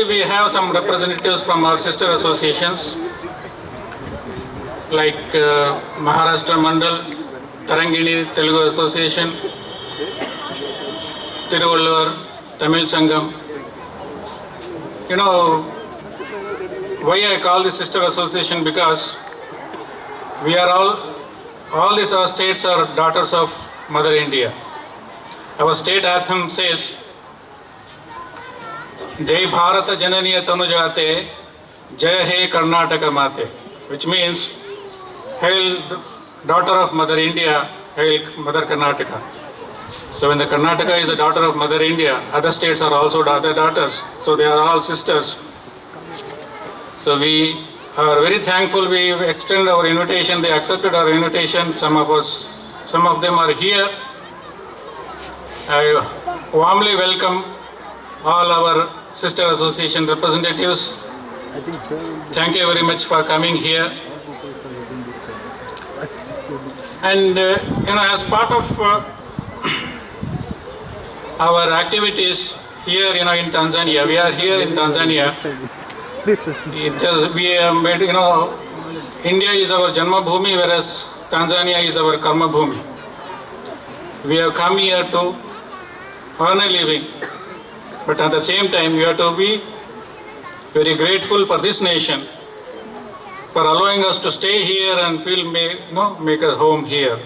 Actually, we have some representatives from our sister associations like Maharashtra Mandal, Tarangini Telugu Association, Tiruvalluvar, Tamil Sangam. You know, why I call this sister association? Because we are all these our states are daughters of Mother India. Our state anthem says, Jai Bharata Jananiya Tanujate, Jai He Karnataka Mate, which means, Hail daughter of Mother India, Hail Mother Karnataka. So when the Karnataka is the daughter of Mother India, other states are also other daughters. So they are all sisters. So we are very thankful. We extend our invitation. They accepted our invitation. Some of them are here. I warmly welcome all our sister association representatives. Thank you very much for coming here. And as part of our activities here, in Tanzania, we are here in Tanzania. We have made, India is our Janma Bhumi, whereas Tanzania is our Karma Bhumi. We have come here to earn a living, but at the same time, we have to be very grateful for this nation for allowing us to stay here and make a home here.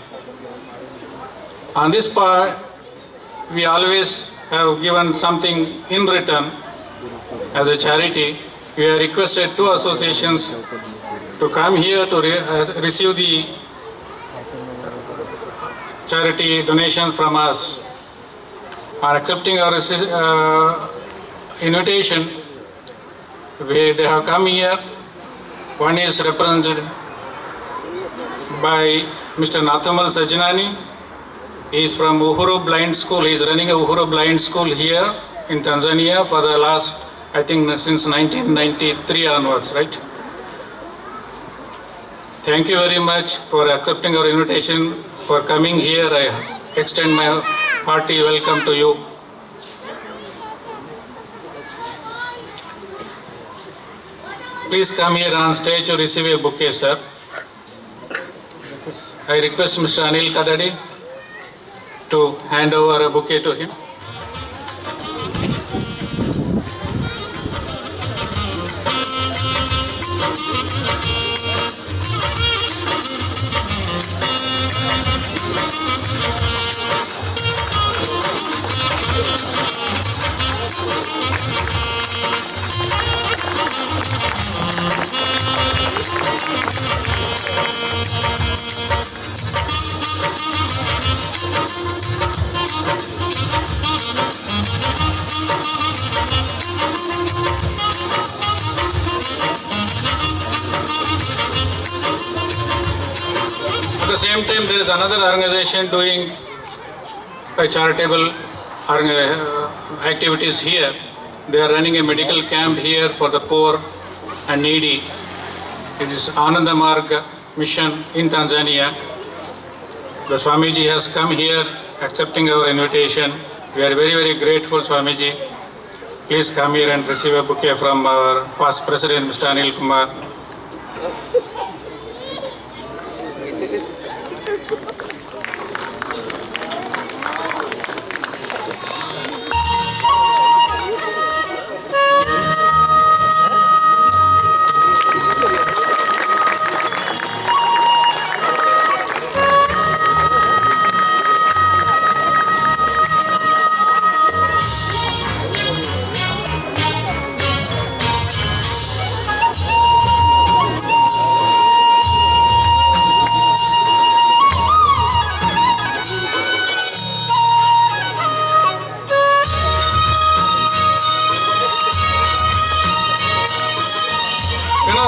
On this part, we always have given something in return as a charity. We have requested 2 associations to come here to receive the charity donation from us. On accepting our invitation, they have come here. One is represented by Mr. Nathumal Sajjanani. He is from Uhuru Blind School. He is running a Uhuru Blind School here in Tanzania for the last, I think, since 1993 onwards, right? Thank you very much for accepting our invitation, for coming here. I extend my hearty welcome to you. Please come here on stage to receive a bouquet, sir. I request Mr. Anil Kadadi to hand over a bouquet to him. At the same time, there is another organization doing charitable activities here. They are running a medical camp here for the poor and needy. It is Ananda Marga mission in Tanzania. The Swamiji has come here accepting our invitation. We are very, very grateful, Swamiji. Please come here and receive a bouquet from our past president, Mr. Anil Kumar.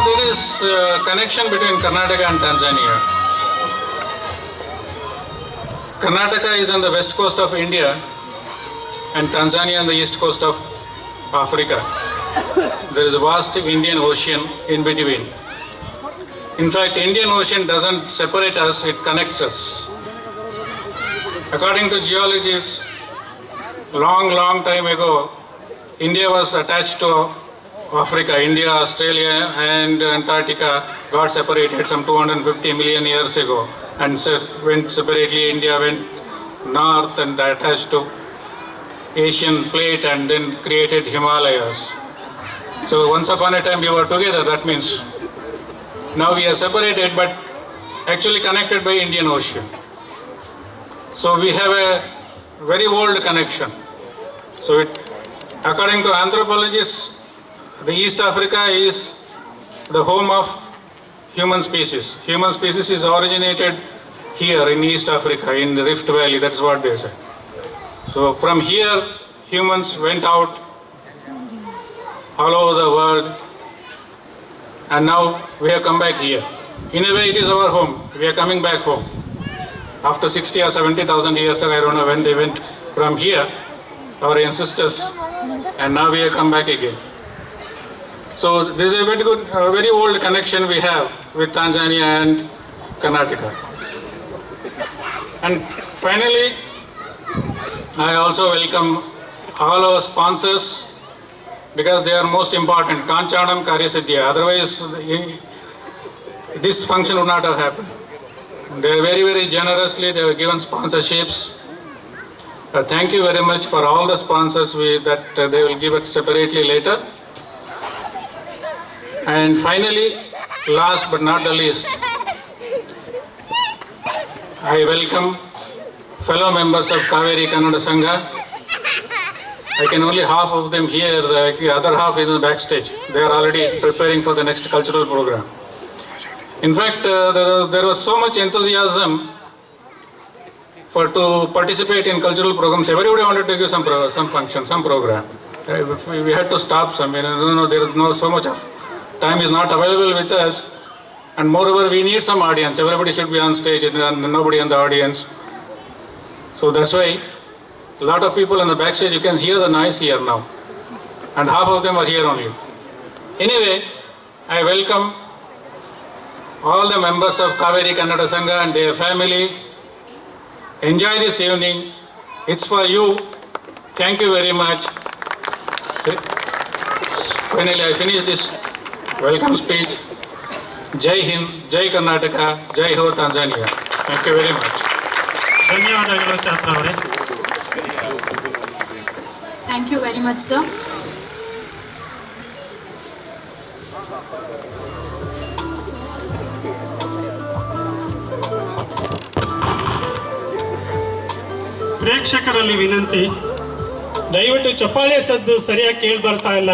There is a connection between Karnataka and Tanzania. Karnataka is on the west coast of India and Tanzania on the east coast of Africa. There is a vast Indian Ocean in between. In fact, Indian Ocean doesn't separate us, it connects us. According to geologists, long time ago, India was attached to Africa, India, Australia, and Antarctica got separated some 250 million years ago, and went separately. India went north and attached to Asian plate, and then created Himalayas. So once upon a time we were together. That means now we are separated, but actually connected by Indian Ocean. So we have a very old connection. So according to anthropologists, the East Africa is the home of human species. Human species is originated here in East Africa, in the Rift Valley. That's what they say. So from here, humans went out all over the world, and now we have come back here. In a way, it is our home. We are coming back home. After 60 or 70,000 years, I don't know when they went from here, our ancestors, and now we have come back again. So this is a very good, very old connection we have with Tanzania and Karnataka. And finally, I also welcome all our sponsors, because they are most important. Kanchanam Karyasiddhya. Otherwise, this function would not have happened. They are very, very generously, they have given sponsorships. Thank you very much for all the sponsors that they will give it separately later. And finally, last but not the least, I welcome fellow members of Kaveri Kannada Sangha. I can only half of them here, the other half is in the backstage. They are already preparing for the next cultural program. In fact, there was so much enthusiasm to participate in cultural programs. Everybody wanted to give some function, some program. We had to stop some. There is no so much of time is not available with us, and moreover, we need some audience. Everybody should be on stage and nobody in the audience. So that's why a lot of people in the backstage, you can hear the noise here now, and half of them are here only. Anyway, I welcome all the members of Kaveri Kannada Sangha and their family. Enjoy this evening. It's for you. Thank you very much. Finally, I finish this welcome speech. Jai Hind, Jai Karnataka, Jai Ho Tanzania. Thank you very much. ಧನ್ಯವಾದಗಳು ಛಾತ್ರ ಅವರೇ. Thank you very much, sir. ಪ್ರೇಕ್ಷಕರಲ್ಲಿ ವಿನಂತಿ, ದಯವಿಟ್ಟು ಚಪ್ಪಾಳೆ ಸದ್ದು ಸರಿಯಾಗಿ ಕೇಳಿ ಬರ್ತಾ ಇಲ್ಲ,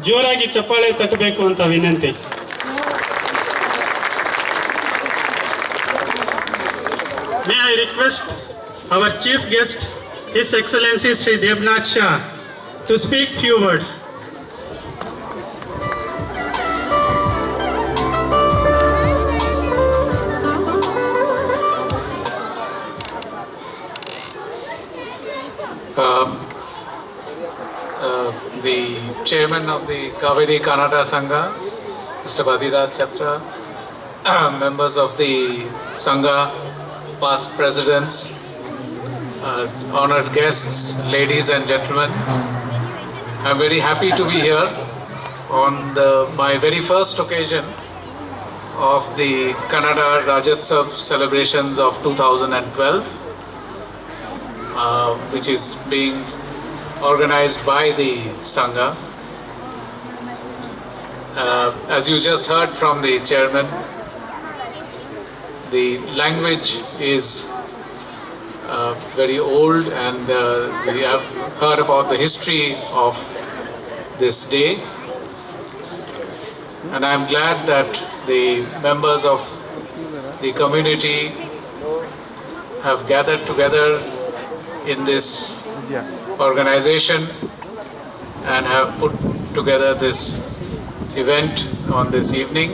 ಜೋರಾಗಿ ಚಪ್ಪಾಳೆ ತಟ್ಟಬೇಕು ಅಂತ ವಿನಂತಿ. May I request our chief guest, His Excellency Sri Devnath Shah, to speak few words. The chairman of the Kaveri Kannada Sangha, Mr. Badhiraj Chatra, members of the Sangha, past presidents, honored guests, ladies and gentlemen, I'm very happy to be here on my very first occasion of the Kannada Rajyotsava celebrations of 2012, which is being organized by the Sangha. As you just heard from the chairman, the language is very old, and we have heard about the history of this day. And I am glad that the members of the community have gathered together in this organization and have put together this event on this evening.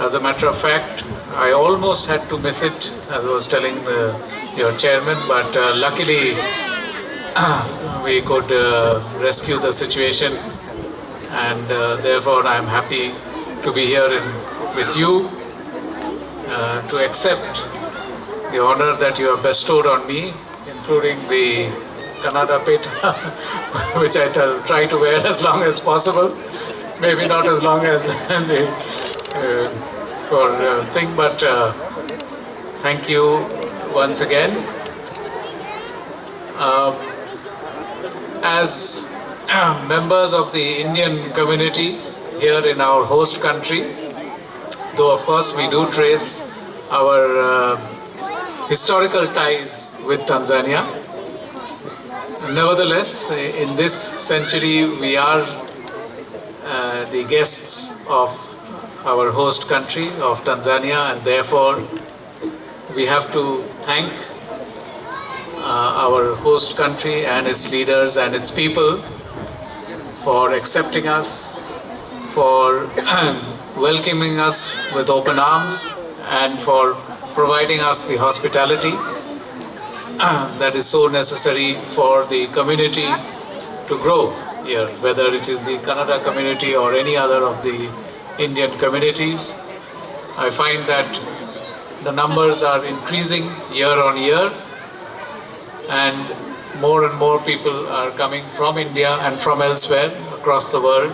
As a matter of fact, I almost had to miss it, as I was telling your chairman, but luckily we could rescue the situation, and therefore I am happy to be here with you to accept the honor that you have bestowed on me, including the Kannada pit, which I try to wear as long as possible. Maybe not as long as the thing, but thank you once again. As members of the Indian community here in our host country, though of course we do trace our historical ties with Tanzania, nevertheless, in this century we are the guests of our host country of Tanzania, and therefore we have to thank our host country and its leaders and its people for accepting us, for welcoming us with open arms, and for providing us the hospitality that is so necessary for the community to grow here, whether it is the Kannada community or any other of the Indian communities. I find that the numbers are increasing year on year, and more people are coming from India and from elsewhere across the world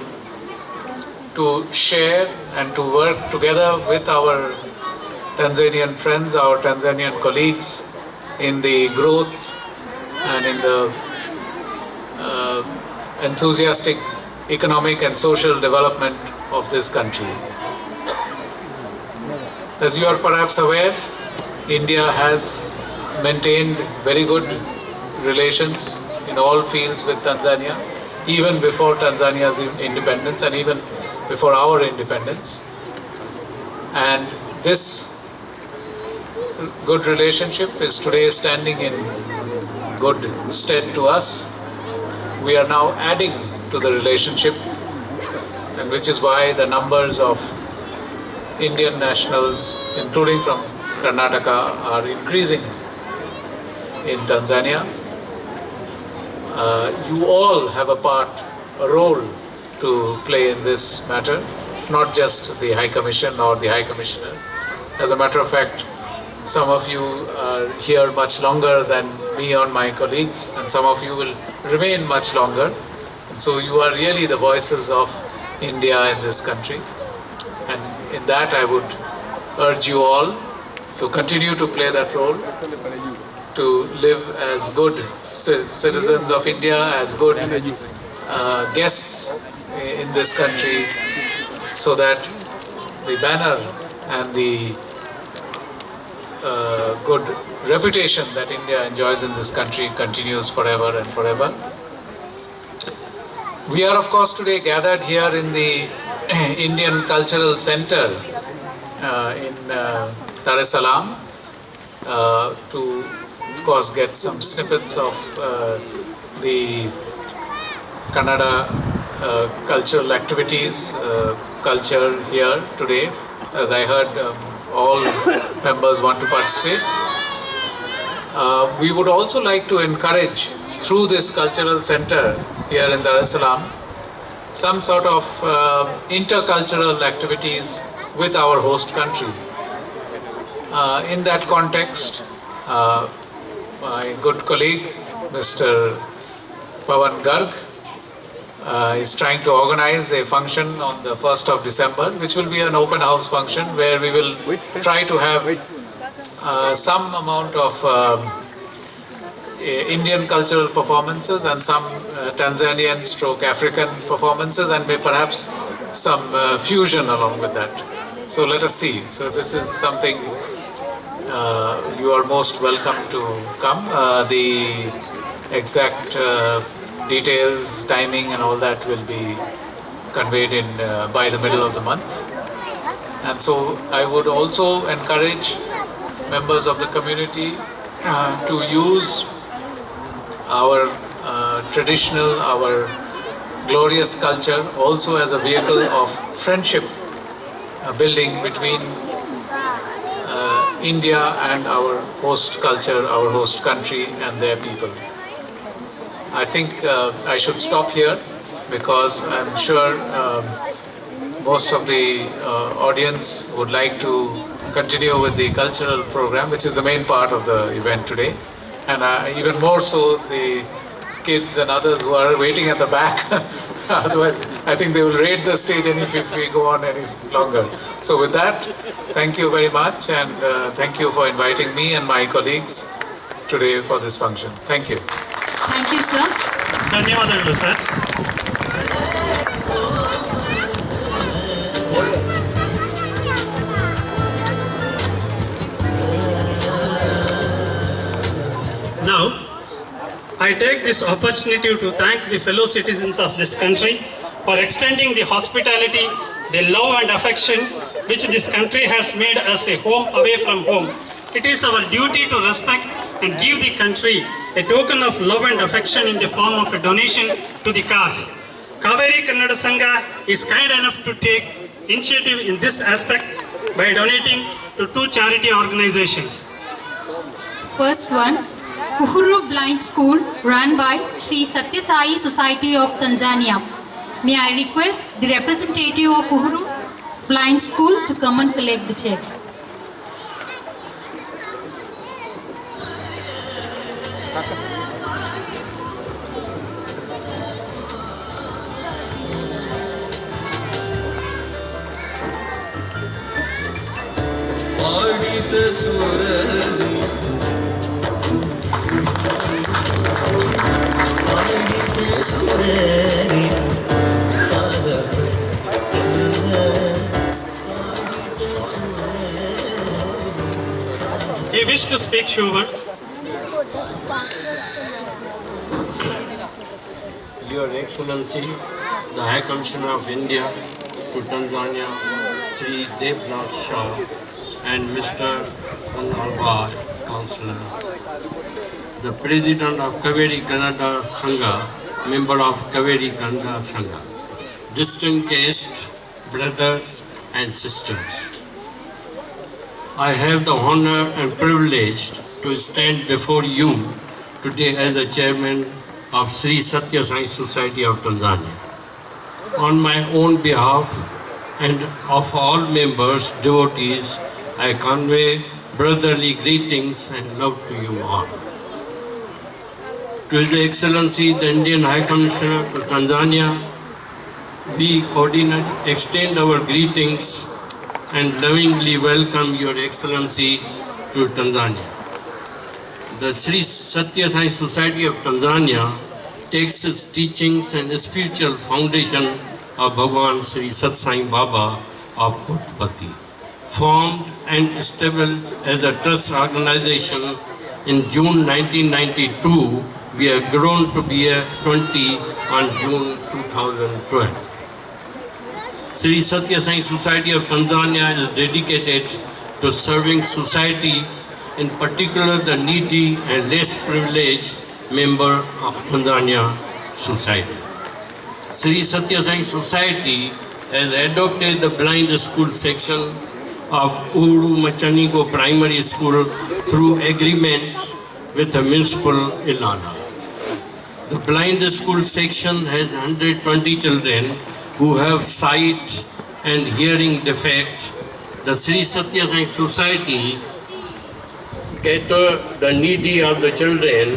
to share and to work together with our Tanzanian friends, our Tanzanian colleagues in the growth and in the enthusiastic economic and social development of this country. As you are perhaps aware, India has maintained very good relations in all fields with Tanzania, even before Tanzania's independence and even before our independence. And this good relationship is today standing in good stead to us. We are now adding to the relationship, and which is why the numbers of Indian nationals, including from Karnataka, are increasing in Tanzania. You all have a role to play in this matter, not just the High Commission or the High Commissioner. As a matter of fact, some of you are here much longer than me or my colleagues, and some of you will remain much longer. And so you are really the voices of India in this country. And in that I would urge you all to continue to play that role, to live as good citizens of India, as good guests in this country, so that the banner and the good reputation that India enjoys in this country continues forever and forever. We are of course today gathered here in the Indian Cultural Center in Salaam to of course get some snippets of the Kannada cultural activities, culture here today. As I heard, all members want to participate. We would also like to encourage, through this cultural center here in Dar es Salaam, some sort of intercultural activities with our host country. In that context, my good colleague, Mr. Pawan Garg, is trying to organize a function on the 1st of December, which will be an open house function where we will try to have some amount of Indian cultural performances and some Tanzanian stroke African performances, and perhaps some fusion along with that. So let us see. So this is something you are most welcome to come. The exact details, timing and all that will be conveyed in by the middle of the month. And so I would also encourage members of the community to use our traditional, our glorious culture also as a vehicle of friendship building between India and our host culture, our host country and their people. I think I should stop here because I'm sure most of the audience would like to continue with the cultural program, which is the main part of the event today. And even more so, the kids and others who are waiting at the back. Otherwise, I think they will raid the stage if we go on any longer. So with that, thank you very much, and thank you for inviting me and my colleagues today for this function. Thank you. Thank you, sir. ಧನ್ಯವಾದಗಳು sir. Now, I take this opportunity to thank the fellow citizens of this country for extending the hospitality, the love and affection which this country has made us a home away from home. It is our duty to respect and give the country a token of love and affection in the form of a donation to the cause. Kaveri Kannada Sangha is kind enough to take initiative in this aspect by donating to 2 charity organizations. First one, Uhuru Blind School run by Sri Satya Sai Society of Tanzania. May I request the representative of Uhuru Blind School to come and collect the check. He wished to speak few words. Your Excellency, the High Commissioner of India to Tanzania, Sri Devnath Shah, and Mr. Kannada, Councillor, the President of Kaveri Kannada Sangha, member of Kaveri Kannada Sangha, distinguished guests, brothers and sisters. I have the honor and privilege to stand before you today as the chairman of Sri Satya Sai Society of Tanzania. On my own behalf and of all members, devotees, I convey brotherly greetings and love to you all. To His Excellency, the Indian High Commissioner to Tanzania, we extend our greetings and lovingly welcome Your Excellency to Tanzania. The Sri Satya Sai Society of Tanzania takes its teachings and spiritual foundation of Bhagavan Sri Sat Sai Baba of Puttapati. Formed and established as a trust organization in June 1992, we have grown to be a 20 on June 2012. Sri Satya Sai Society of Tanzania is dedicated to serving society, in particular the needy and less privileged member of Tanzania society. Sri Satya Sai Society has adopted the blind school section of Uru Machanigo Primary School through agreement with the municipal Ilana. The blind school section has 120 children who have sight and hearing defect. The Sri Satya Sai Society cater the needy of the children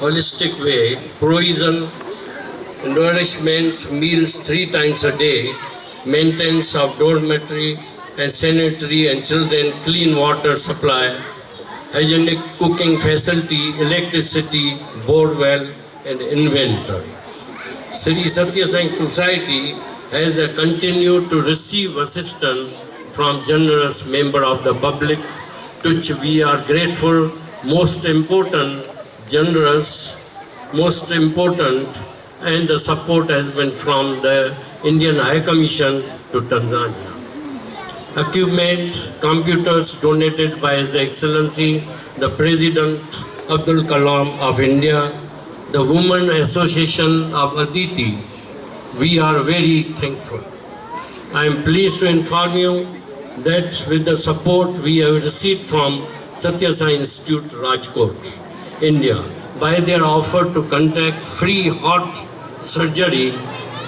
holistic way, provision, nourishment, meals 3 times a day, maintenance of dormitory and sanitary and children clean water supply, hygienic cooking facility, electricity, board well and inventory. Sri Satya Sai Society has continued to receive assistance from generous member of the public, to which we are grateful. Most important, and the support has been from the Indian High Commission to Tanzania. Equipment, computers donated by His Excellency, the President Abdul Kalam of India, the Women Association of Aditi. We are very thankful. I am pleased to inform you that with the support we have received from Satya Sai Institute, Rajkot, India, by their offer to conduct free heart surgery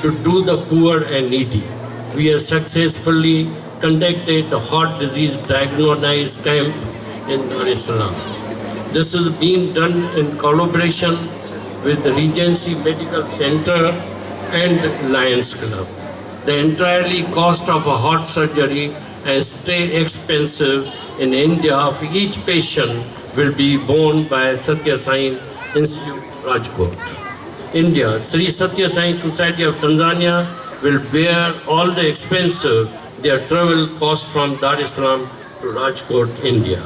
to do the poor and needy, we have successfully conducted a heart disease diagnosis camp in Salaam. This is being done in collaboration with the Regency Medical Center and Lions Club. The entirely cost of a heart surgery and stay expensive in India of each patient will be borne by Satya Sai Institute, Rajkot. India, Sri Satya Sai Society of Tanzania will bear all the expenses their travel cost from Dar es Salaam to Rajkot, India.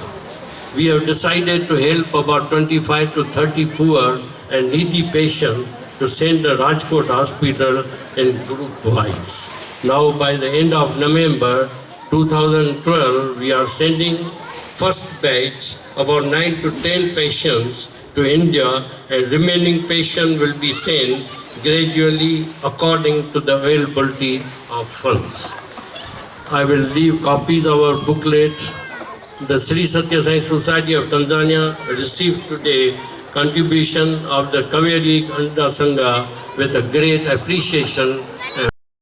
We have decided to help about 25 to 30 poor and needy patients to send the Rajkot hospital in group wise. Now by the end of November 2012, we are sending first batch about 9 to 10 patients to India, and remaining patients will be sent gradually according to the availability of funds. I will leave copies of our booklet. The Sri Satya Sai Society of Tanzania received today contribution of the Kaveri Kannada Sangha with a great appreciation